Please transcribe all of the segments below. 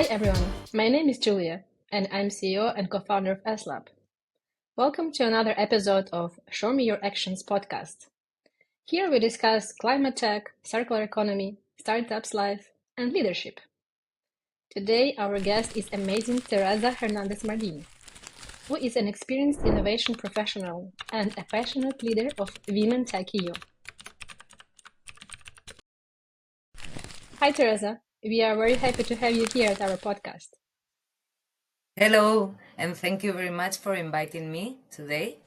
Hi everyone, my name is Julia, and I'm CEO and co-founder of SLab. Welcome to another episode of Show Me Your Actions podcast. Here we discuss climate tech, circular economy, startups life, and leadership. Today our guest is amazing Teresa Hernandez Martin, who is an experienced innovation professional and a passionate leader of Women TechEU. Hi Teresa, we are very happy to have you here at our podcast. Hello, and thank you very much for inviting me today.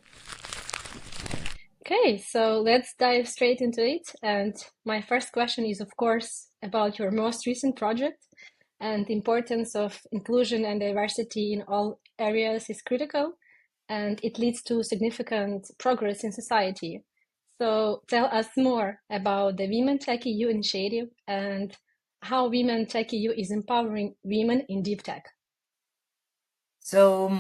Okay, so let's dive straight into it. And my first question is, of course, about your most recent project, and the importance of inclusion and diversity in all areas is critical, and it leads to significant progress in society. So tell us more about the Women TechEU initiative and how Women TechEU is empowering women in deep tech. So,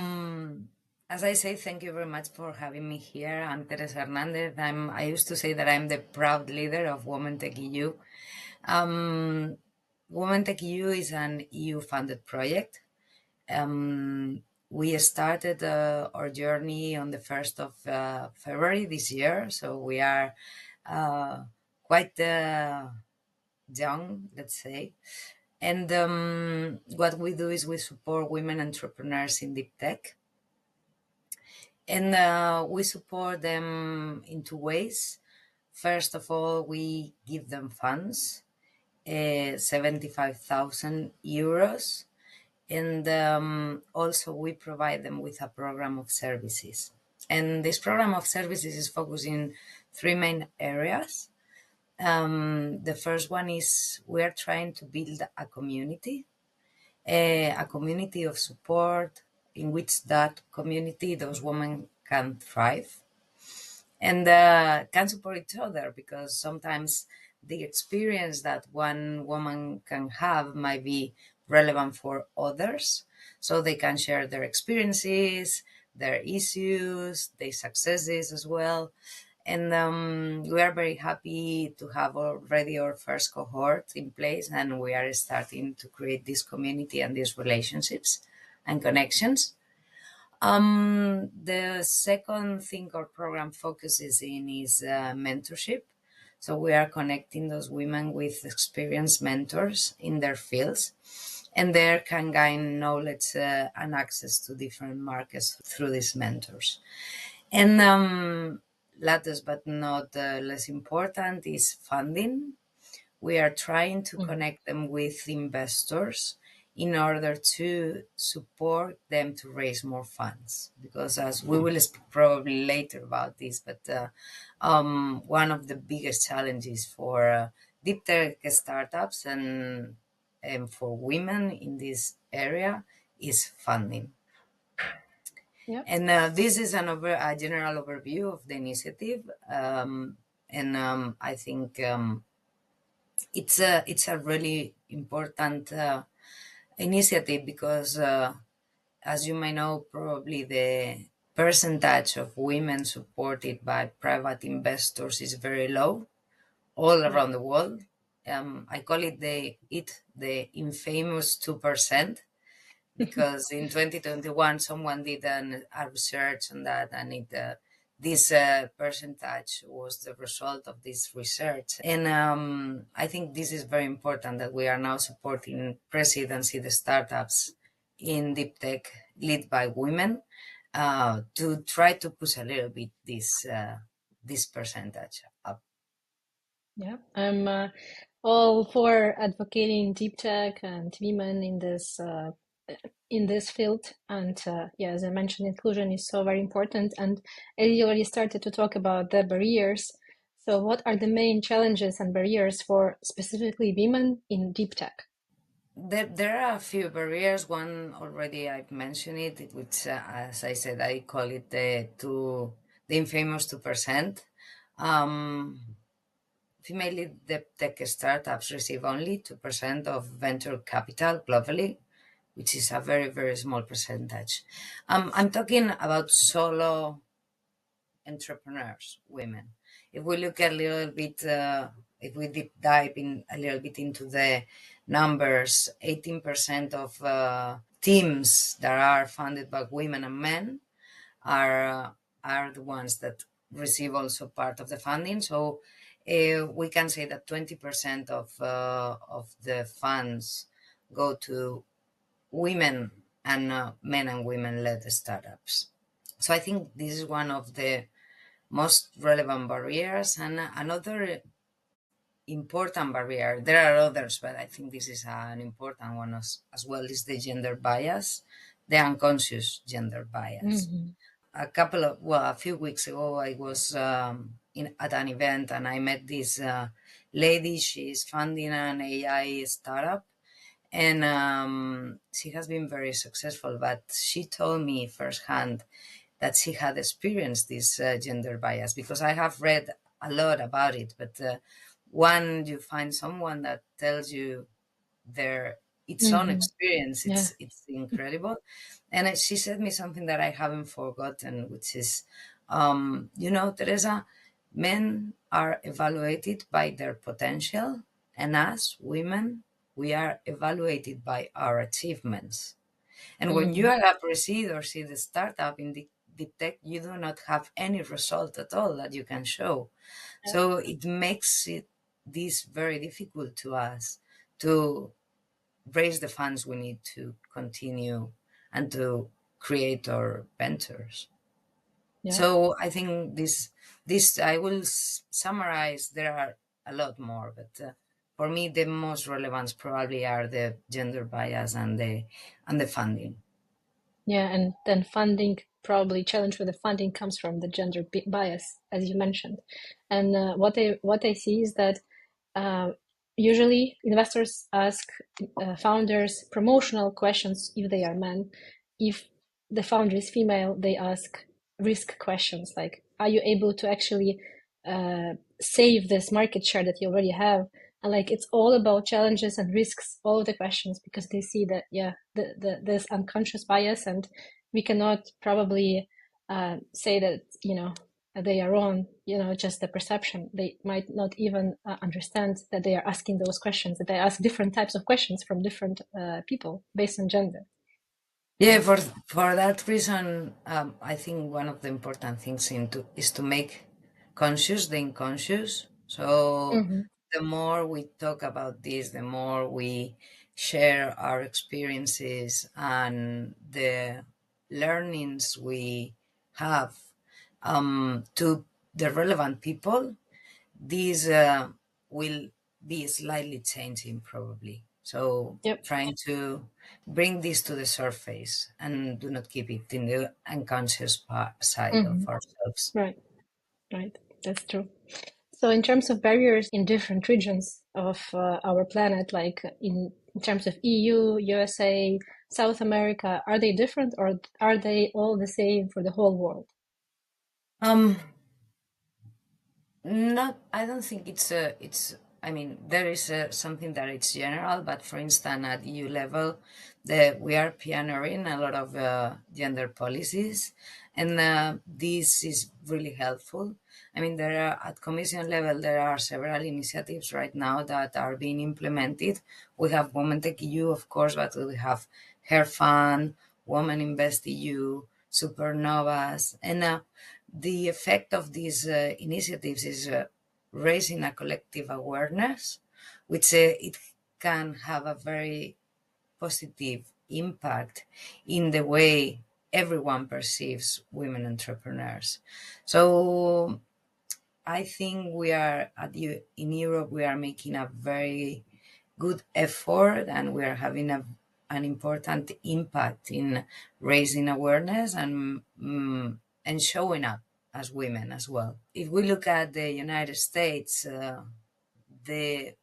as I say, thank you very much for having me here. I'm Teresa Hernandez. I used to say that I'm the proud leader of Women TechEU. Women TechEU is an EU-funded project. We started our journey on the 1st of February this year, so we are quite young, let's say. And what we do is we support women entrepreneurs in deep tech. And we support them in two ways. First of all, we give them funds, 75,000 euros. And also we provide them with a program of services. And this program of services is focused in three main areas. The first one is we are trying to build a community of support in which that community, those women can thrive and can support each other, because sometimes the experience that one woman can have might be relevant for others. So they can share their experiences, their issues, their successes as well. And we are very happy to have already our first cohort in place, and we are starting to create this community and these relationships and connections. The second thing our program focuses in is mentorship. So we are connecting those women with experienced mentors in their fields, and they can gain knowledge and access to different markets through these mentors. And latest but not less important is funding. We are trying to connect them with investors in order to support them to raise more funds. Because as we will speak probably later about this, but one of the biggest challenges for deep tech startups and for women in this area is funding. Yeah. And this is a general overview of the initiative. And I think it's a really important initiative because, as you may know, probably the percentage of women supported by private investors is very low all around the world. I call it the infamous 2%, because in 2021 someone did a research on that, and this percentage was the result of this research. And I think this is very important that we are now supporting presidency the startups in deep tech led by women, to try to push a little bit this percentage up. Yeah, I'm all for advocating deep tech and women in this field. And yeah, as I mentioned, inclusion is so very important. And you already started to talk about the barriers. So, what are the main challenges and barriers for specifically women in deep tech? There are a few barriers. One already I've mentioned it, which, as I said, I call it the infamous 2%. Um, Female tech startups receive only 2% of venture capital globally, which is a very, very small percentage. I'm talking about solo entrepreneurs, women. If we look a little bit if we deep dive in a little bit into the numbers, 18% of teams that are funded by women and men are the ones that receive also part of the funding. So we can say that 20% of the funds go to women and men and women led startups. So I think this is one of the most relevant barriers. And another important barrier, there are others, but I think this is an important one as well, is the gender bias, the unconscious gender bias. Hmm. A few weeks ago, I was at an event and I met this lady. She's funding an AI startup, and she has been very successful. But she told me firsthand that she had experienced this gender bias, because I have read a lot about it. But when you find someone that tells you their its own Hmm. experience, Yeah. it's incredible. And she said me something that I haven't forgotten, which is, Teresa, men are evaluated by their potential, and us women, we are evaluated by our achievements. And when you Hmm. are a pre-seed or seed startup in the deep tech, you do not have any result at all that you can show. Yeah. So it makes this very difficult to us to raise the funds we need to continue and to create our ventures. Yeah. So I think this I will summarize. There are a lot more, but for me the most relevant probably are the gender bias and the funding. Yeah, and then funding, probably challenge with the funding comes from the gender bias, as you mentioned. And what I see is that uh, usually investors ask founders promotional questions if they are men. If the founder is female, they ask risk questions like, are you able to actually save this market share that you already have? And like it's all about challenges and risks, all of the questions, because they see that there's unconscious bias, and we cannot probably say that they are wrong. Just the perception. They might not even understand that they are asking those questions. That they ask different types of questions from different people based on gender. Yeah, Yeah. for that reason, I think one of the important things is to make conscious the unconscious. So Hmm. the more we talk about this, the more we share our experiences and the learnings we have to the relevant people, these will be slightly changing probably. So Yep. trying to bring this to the surface and do not keep it in the unconscious side Hmm. of ourselves. Right. Right. That's true. So, in terms of barriers in different regions of our planet, like in terms of EU, USA, South America, are they different or are they all the same for the whole world? Um, Not, I don't think I mean, there is something that it's general, but for instance, at EU level, we are pioneering a lot of gender policies, and this is really helpful. I mean, at Commission level, there are several initiatives right now that are being implemented. We have Women TechEU, of course, but we have Hair Fund, Women Invest EU, Supernovas, and the effect of these initiatives is raising a collective awareness, which it can have a very positive impact in the way everyone perceives women entrepreneurs. So I think we are in Europe. We are making a very good effort, and we are having an important impact in raising awareness and showing up as women as well. If we look at the United States, the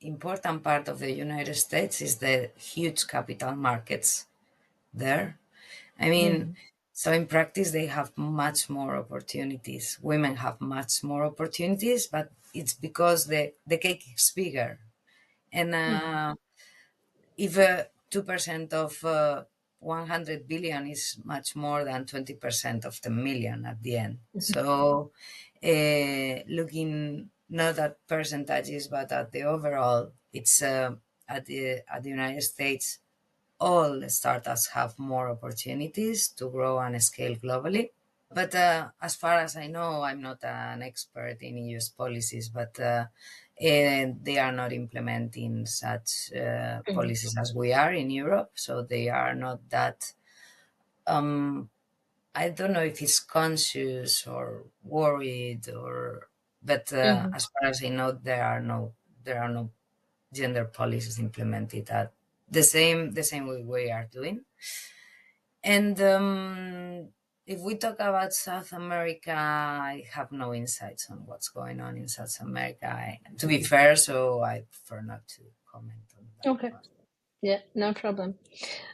important part of the United States is the huge capital markets there. I mean, Hmm. so in practice, they have much more opportunities. Women have much more opportunities, but it's because the cake is bigger. And Hmm. if 2% of 100 billion is much more than 20% of the million at the end. So looking not at percentages, but at the overall. It's at the United States, all startups have more opportunities to grow and scale globally. But as far as I know, I'm not an expert in EU policies, but they are not implementing such Mhm. policies as we are in Europe. So they are not that. Um, I don't know if it's conscious or worried, or. But Mhm. as far as I know, there are no gender policies implemented at the same way we are doing. And if we talk about South America, I have no insights on what's going on in South America. To be fair, so I prefer not to comment on that Okay. one. Yeah, no problem.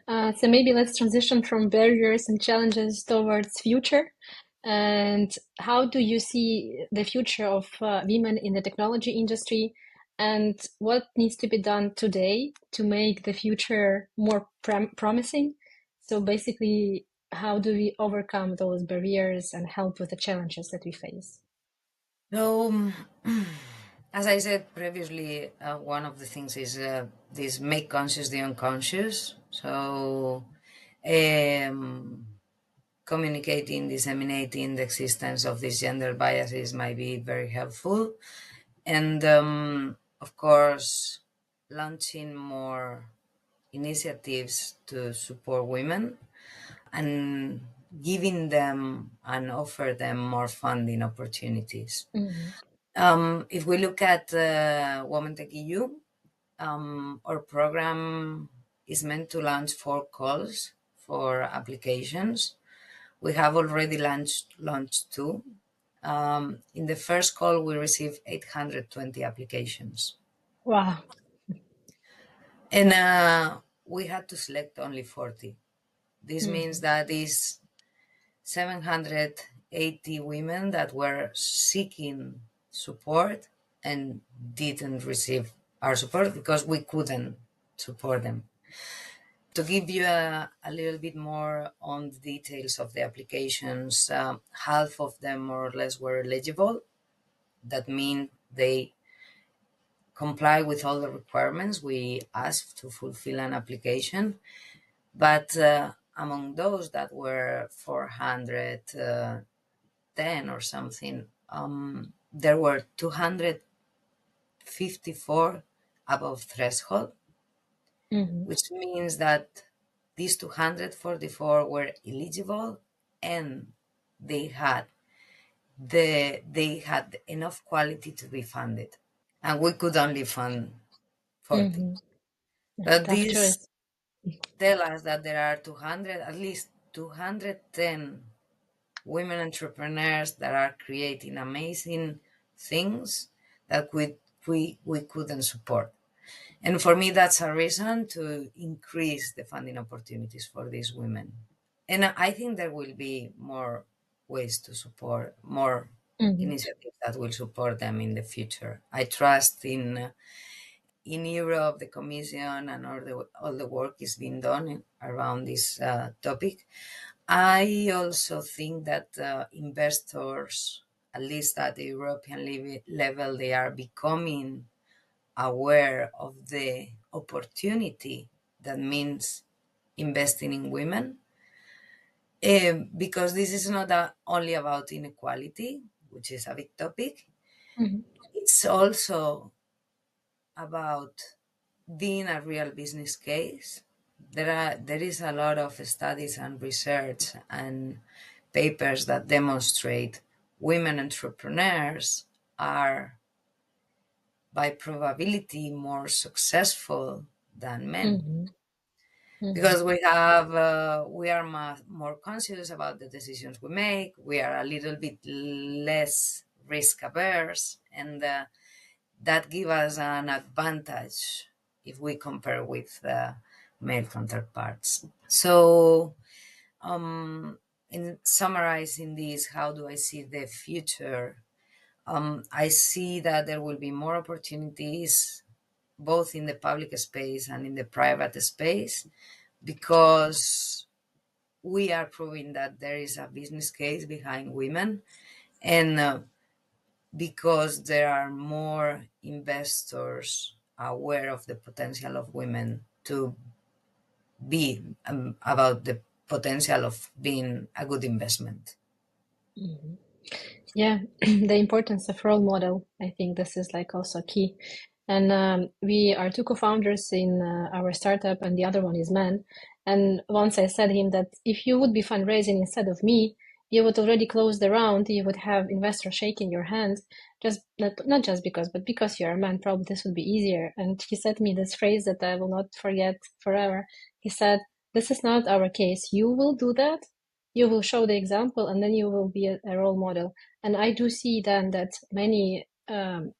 So maybe let's transition from barriers and challenges towards future. And how do you see the future of women in the technology industry? And what needs to be done today to make the future more promising? So basically, how do we overcome those barriers and help with the challenges that we face? So, as I said previously, one of the things is this make conscious the unconscious. So, um, communicating, disseminating the existence of these gender biases might be very helpful. And of course, launching more initiatives to support women and giving them and offer them more funding opportunities. Mhm. If we look at Women TechEU, our program is meant to launch 4 calls for applications. We have already launched two. In the first call, we received 820 applications, Wow. and we had to select only 40. This means Mhm. that is 780 women that were seeking support and didn't receive our support because we couldn't support them. To give you a little bit more on the details of the applications, half of them more or less were eligible. That means they comply with all the requirements we asked to fulfill an application. But among those that were 410 or something, there were 254 above threshold, Mhm. which means that these 244 were eligible and they had they had enough quality to be funded, and we could only fund 40. Mhm. Yeah, But tough these choice. tell us that there are at least 210 women entrepreneurs that are creating amazing things that we couldn't support. And for me, that's a reason to increase the funding opportunities for these women. And I think there will be more ways to support, more Mhm. initiatives that will support them in the future. I trust in Europe, the Commission and all the work is being done around this topic. I also think that investors, at least at the European level, they are becoming aware of the opportunity that means investing in women, because this is not only about inequality, which is a big topic. Mhm. It's also about being a real business case. There is a lot of studies and research and papers that demonstrate women entrepreneurs are by probability more successful than men, Mhm. Mhm. because we are more conscious about the decisions we make. We are a little bit less risk averse, and that give us an advantage if we compare with male counterparts. So, in summarizing this, how do I see the future? I see that there will be more opportunities both in the public space and in the private space, because we are proving that there is a business case behind women, and because there are more investors aware of the potential of women to be about the potential of being a good investment. Mhm. Yeah, the importance of role model. I think this is like also key. And we are two co-founders in our startup, and the other one is man. And once I said him that if you would be fundraising instead of me, you would already close the round. You would have investors shaking your hand, just not just because, but because you're a man. Probably this would be easier. And he said to me this phrase that I will not forget forever. He said, "This is not our case. You will do that. You will show the example, and then you will be a role model." And I do see then that many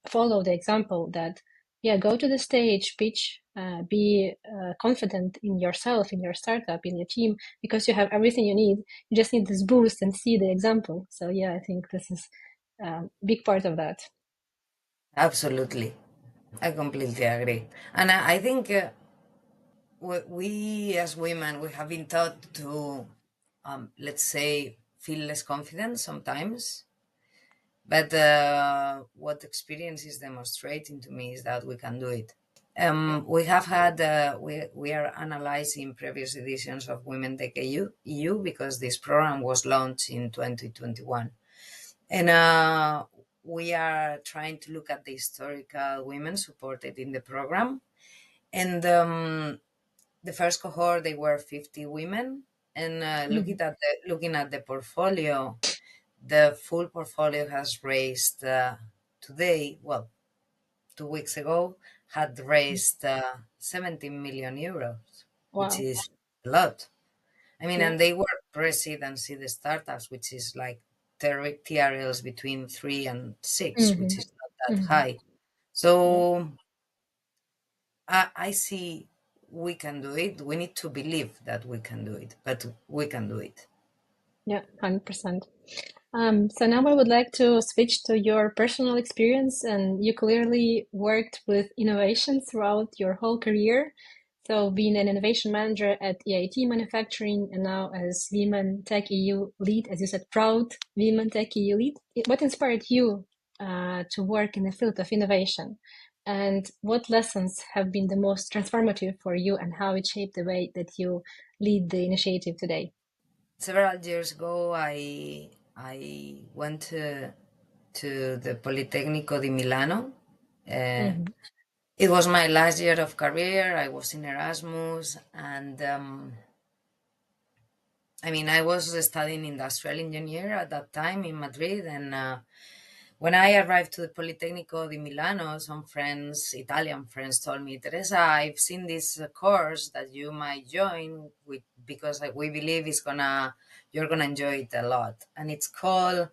follow the example that, yeah, go to the stage, pitch, be confident in yourself, in your startup, in your team, because you have everything you need. You just need this boost and see the example. So, yeah, I think this is a big part of that. Absolutely. I completely agree. And I think we as women, we have been taught to, let's say, feel less confident sometimes. But what experience is demonstrating to me is that we can do it. We have had, we are analyzing previous editions of Women TechEU because this program was launched in 2021. And we are trying to look at the historical women supported in the program. And the first cohort, they were 50 women. And Mhm. looking at the portfolio, the full portfolio has raised today, well, 2 weeks ago, had raised 17 million euros, which Wow. is a lot. I mean, Yeah. and they were pre-seed and seed startups, which is like TRLs between 3 and 6, which Hmm. is not that Hmm. high. Yeah. So I see we can do it. We need to believe that we can do it, but we can do it. Yeah. 100%. So now I would like to switch to your personal experience, and you clearly worked with innovation throughout your whole career. So being an innovation manager at EIT Manufacturing and now as Women Tech EU lead, as you said, proud Women Tech EU lead. What inspired you to work in the field of innovation? And what lessons have been the most transformative for you and how it shaped the way that you lead the initiative today? Several years ago, I went to the Politecnico di Milano. Uh, Mm-hmm. it was my last year of career. I was in Erasmus, and I mean, I was studying industrial engineer at that time in Madrid, and when I arrived to the Politecnico di Milano, some friends, Italian friends, told me, Teresa, I've seen this course that you might join with because we believe you're gonna enjoy it a lot, and it's called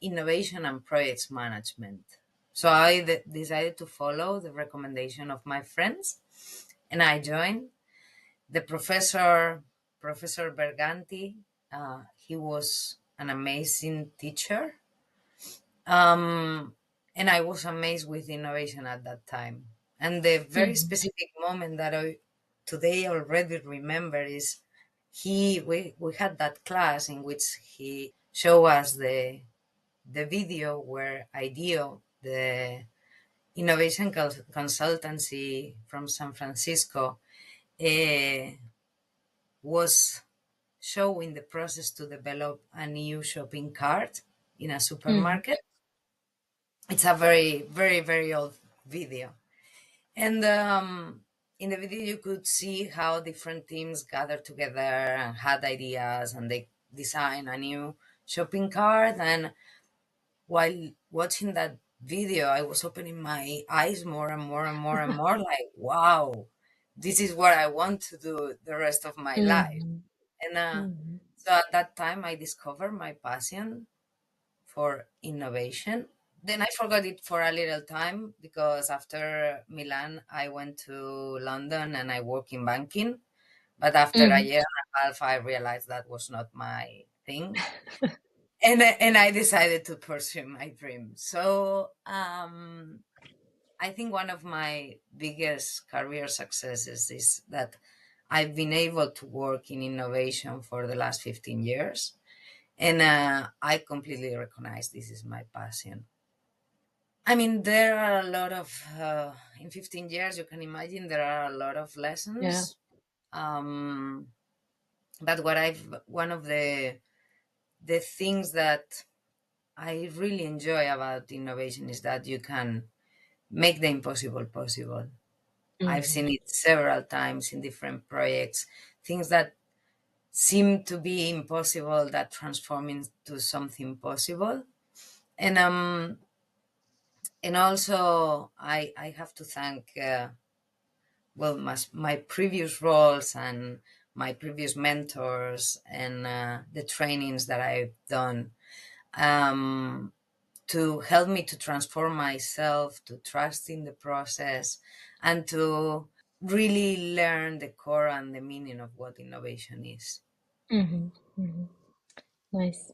Innovation and Projects Management. So I decided to follow the recommendation of my friends, and I joined. The Professor Berganti, he was an amazing teacher, um, and I was amazed with innovation at that time. And the very Mm-hmm. specific moment that I today already remember is we had that class in which he showed us the video where IDEO, the innovation consultancy from San Francisco, eh, was showing the process to develop a new shopping cart in a Mm-hmm. supermarket. It's a very, very, very old video. And in the video, you could see how different teams gathered together and had ideas and they designed a new shopping cart. And while watching that video, I was opening my eyes more and more and more and more like, wow, this is what I want to do the rest of my life. Mm-hmm. And Mm-hmm. so at that time, I discovered my passion for innovation. Then I forgot it for a little time because after Milan, I went to London and I worked in banking. But after a Mm-hmm. year and a half, I realized that was not my thing. And I decided to pursue my dream. So I think one of my biggest career successes is that I've been able to work in innovation for the last 15 years. And I completely recognize this is my passion. I mean, there are a lot of, in 15 years, you can imagine there are a lot of Yeah. lessons. Um, but one of the things that I really enjoy about innovation is that you can make the impossible possible. I've Mm-hmm. seen it several times in different projects, things that seem to be impossible that transform into something possible. And also I have to thank well my previous roles and my previous mentors and the trainings that I've done, um, to help me to transform myself, to trust in the process, and to really learn the core and the meaning of what innovation is. Mm-hmm. Mm-hmm. Nice.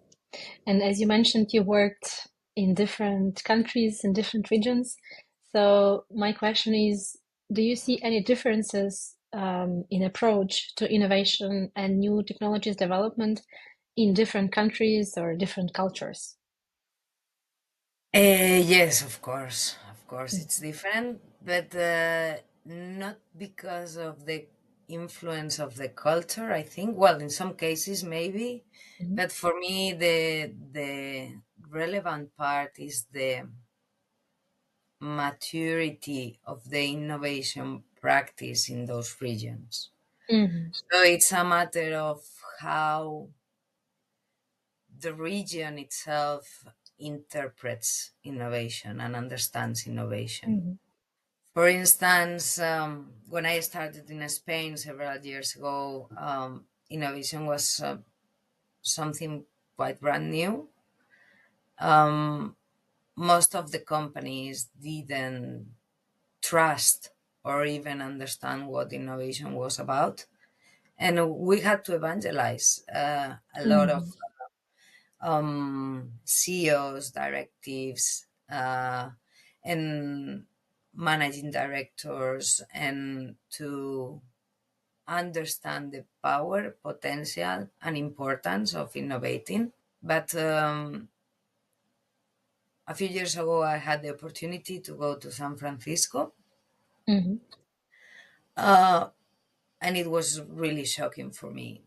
And as you mentioned, you worked in different countries in different regions. So my question is, do you see any differences in approach to innovation and new technologies development in different countries or different cultures? Yes, of course, it's different, but not because of the influence of the culture. I think, well, in some cases maybe, Mhm. but for me, the relevant part is the maturity of the innovation practice in those regions. Mhm. So it's a matter of how the region itself interprets innovation and understands innovation. Mhm. For instance, when I started in Spain several years ago, innovation was something quite brand new. Um, Most of the companies didn't trust or even understand what innovation was about. And we had to evangelize a lot of Mhm. CEOs, directives, and managing directors, and to understand the power, potential, and importance of innovating. But a few years ago, I had the opportunity to go to San Francisco, Mhm. uh, and it was really shocking for me.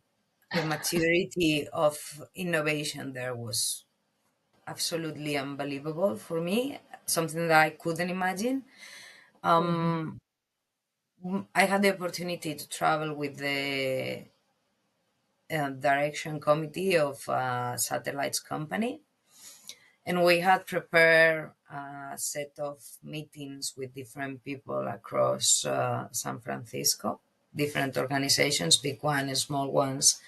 The maturity of innovation there was absolutely unbelievable for me, something that I couldn't imagine. Mhm. Um, I had the opportunity to travel with the direction committee of a satellites company, and we had prepared a set of meetings with different people across San Francisco, different organizations, big ones, small ones.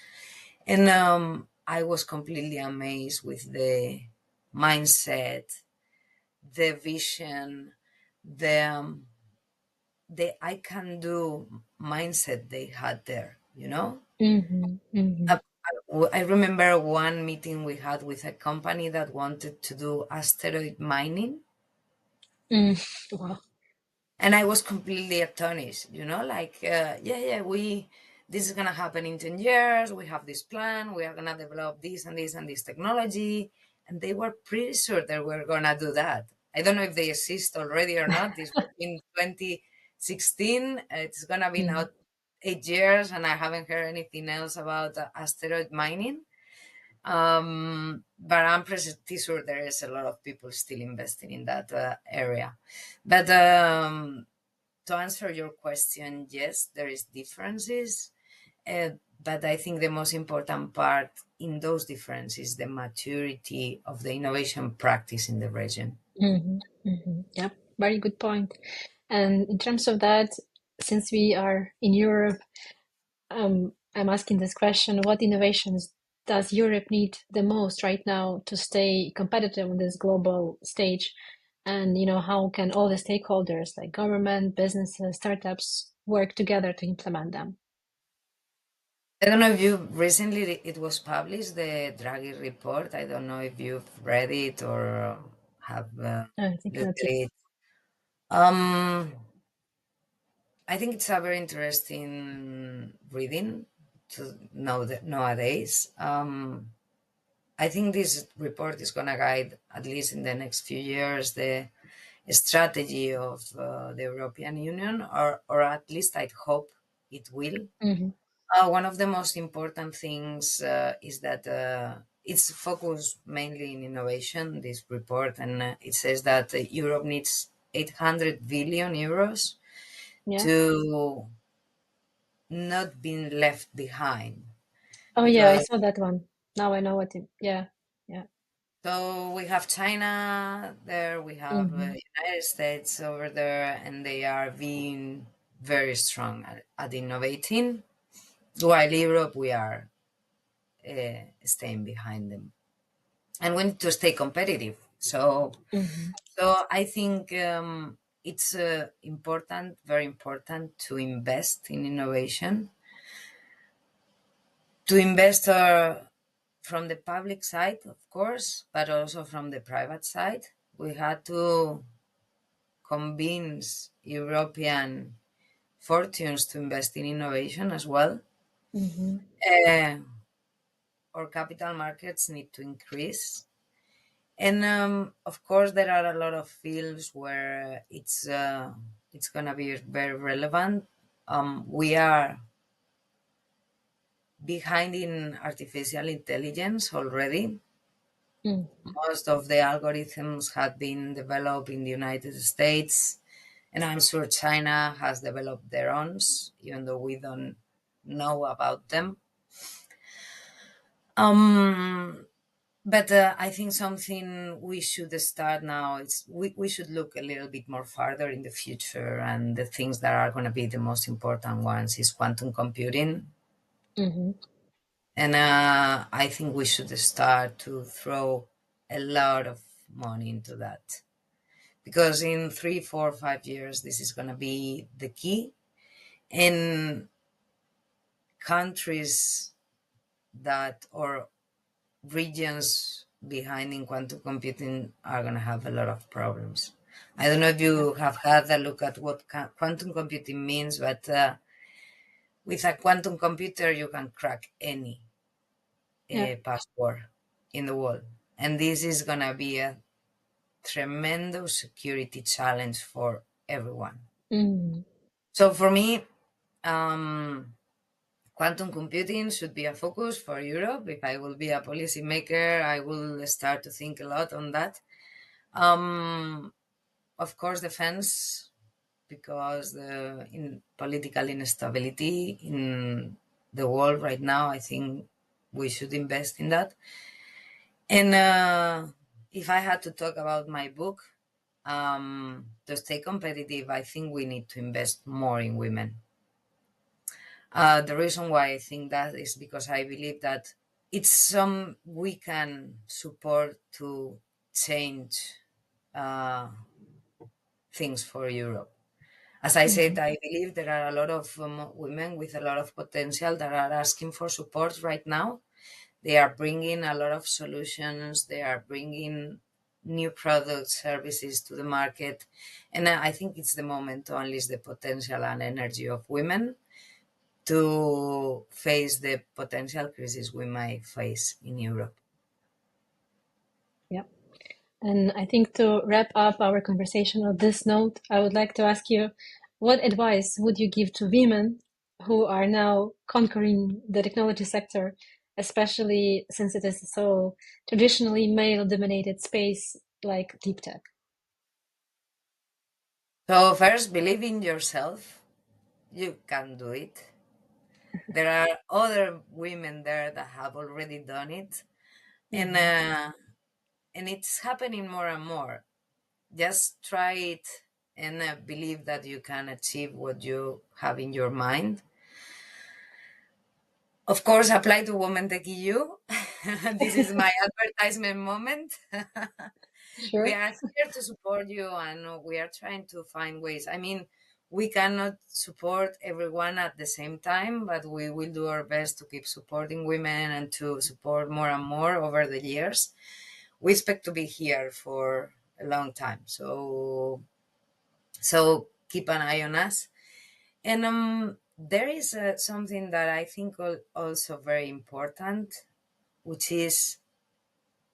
And I was completely amazed with the mindset, the vision, the I can do mindset they had there, you know? Mhm. Mhm. Uh, I remember one meeting we had with a company that wanted to do asteroid mining, Mm. Wow. and I was completely astonished, like, this is gonna happen in 10 years, we have this plan, we are gonna develop this and this and this technology, and they were pretty sure they were gonna do that. I don't know if they exist already or not. This was in 2016. It's gonna be now Mhm. 8 years, and I haven't heard anything else about asteroid mining. But I'm pretty sure there is a lot of people still investing in that area. But to answer your question, yes, there is differences, but I think the most important part in those differences is the maturity of the innovation practice in the region. Mhm. Mhm. Yeah, very good point. And in terms of that, since we are in Europe, I'm asking this question: what innovations does Europe need the most right now to stay competitive on this global stage? And how can all the stakeholders like government, businesses, startups work together to implement them? I don't know if you recently it was published, the Draghi report. I don't know if you've read it or have I think looked not at yet. it. I think it's a very interesting reading to know that nowadays. I think this report is going to guide, at least in the next few years, strategy of the European Union, or at least I hope it will. Mm-hmm. One of the most important things is that it's focused mainly in innovation, this report, and it says that Europe needs 800 billion euros Yeah. to not being left behind. Oh yeah, I Because saw that one. Now I know what it. Yeah. Yeah. so we have China there, we have Mm-hmm. United States over there, and they are being very strong at innovating. While Europe, we are staying behind them, and we need to stay competitive. Mm-hmm. So I think it's important, very important, to invest in innovation, to invest from the public side, of course, but also from the private side. We had to convince European fortunes to invest in innovation as well. Mm-hmm. Uh, our capital markets need to increase. And of course, there are a lot of fields where it's gonna be very relevant. We are behind in artificial intelligence already. Mm-hmm. Most of the algorithms have been developed in the United States, and I'm sure China has developed their own, even though we don't know about them. Um, but I think something we should start now is we should look a little bit more farther in the future, and the things that are going to be the most important ones is quantum computing. Mm-hmm. And I think we should start to throw a lot of money into that, because in 3, 4, 5 years, this is going to be the key. And countries that or regions behind in quantum computing are going to have a lot of problems. I don't know if Yeah. you have had a look at what quantum computing means, but with a quantum computer, you can crack any Yeah. password in the world. And this is going to be a tremendous security challenge for everyone. Mm-hmm. So for me, um, quantum computing should be a focus for Europe. If I will be a policymaker, I will start to think a lot on that. Um, of course, defense, because the in political instability in the world right now, I think we should invest in that. And if I had to talk about my book, to stay competitive, I think we need to invest more in women. The reason why I think that is because I believe that it's some we can support to change uh, things for Europe. As I said, Mm-hmm. I believe there are a lot of women with a lot of potential that are asking for support right now. They are bringing a lot of solutions. They are bringing new products, services to the market. And I think it's the moment to unleash the potential and energy of women to face the potential crisis we might face in Europe. Yeah. And I think to wrap up our conversation on this note, I would like to ask you, what advice would you give to women who are now conquering the technology sector, especially since it is so traditionally male-dominated space like deep tech? So, first, believe in yourself. You can do it. There are other women there that have already done it. And, Mm-hmm. uh, and it's happening more and more. Just try it and believe that you can achieve what you have in your mind. Of course, apply to Women TechEU. This is my advertisement moment. We Sure. are here to support you, and we are trying to find ways. I mean, we cannot support everyone at the same time, but we will do our best to keep supporting women and to support more and more over the years. We expect to be here for a long time. So keep an eye on us. And there is something that I think also very important, which is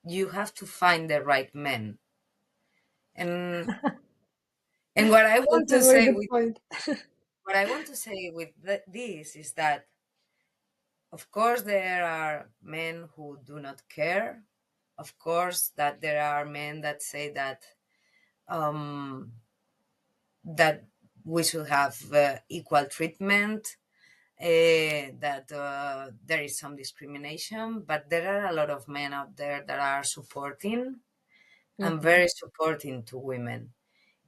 you have to find the right men. And And what I want That's a to very say good with point. this is that, of course, there are men who do not care. Of course, that there are men that say um, that we should have equal treatment, that there is some discrimination, but there are a lot of men out there that are supporting and Mhm, very supporting to women.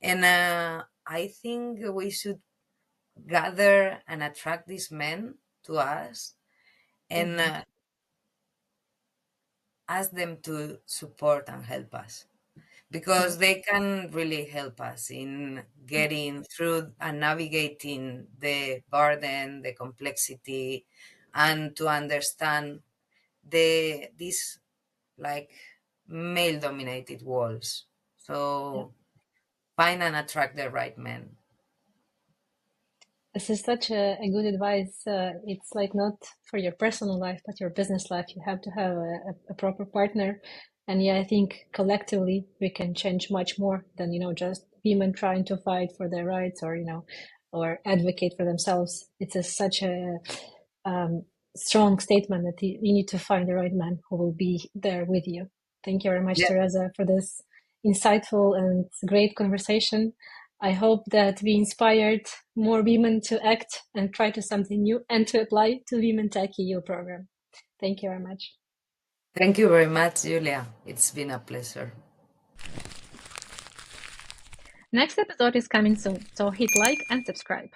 And I think we should gather and attract these men to us and mhm, ask them to support and help us, because mhm. they can really help us in getting through and navigating the burden, the complexity, and to understand these like male dominated walls. Yeah. So find and attract the right men. This is such a good advice. It's like not for your personal life, but your business life. You have to have a proper partner. And yeah, I think collectively we can change much more than, just women trying to fight for their rights or, or advocate for themselves. It's such a um, strong statement that you need to find the right man who will be there with you. Thank you very much, Yeah. Teresa, for this insightful and great conversation. I hope that we inspired more women to act and try to something new and to apply to Women TechEU program. Thank you very much. Thank you very much, Julia. It's been a pleasure. Next episode is coming soon, so hit like and subscribe.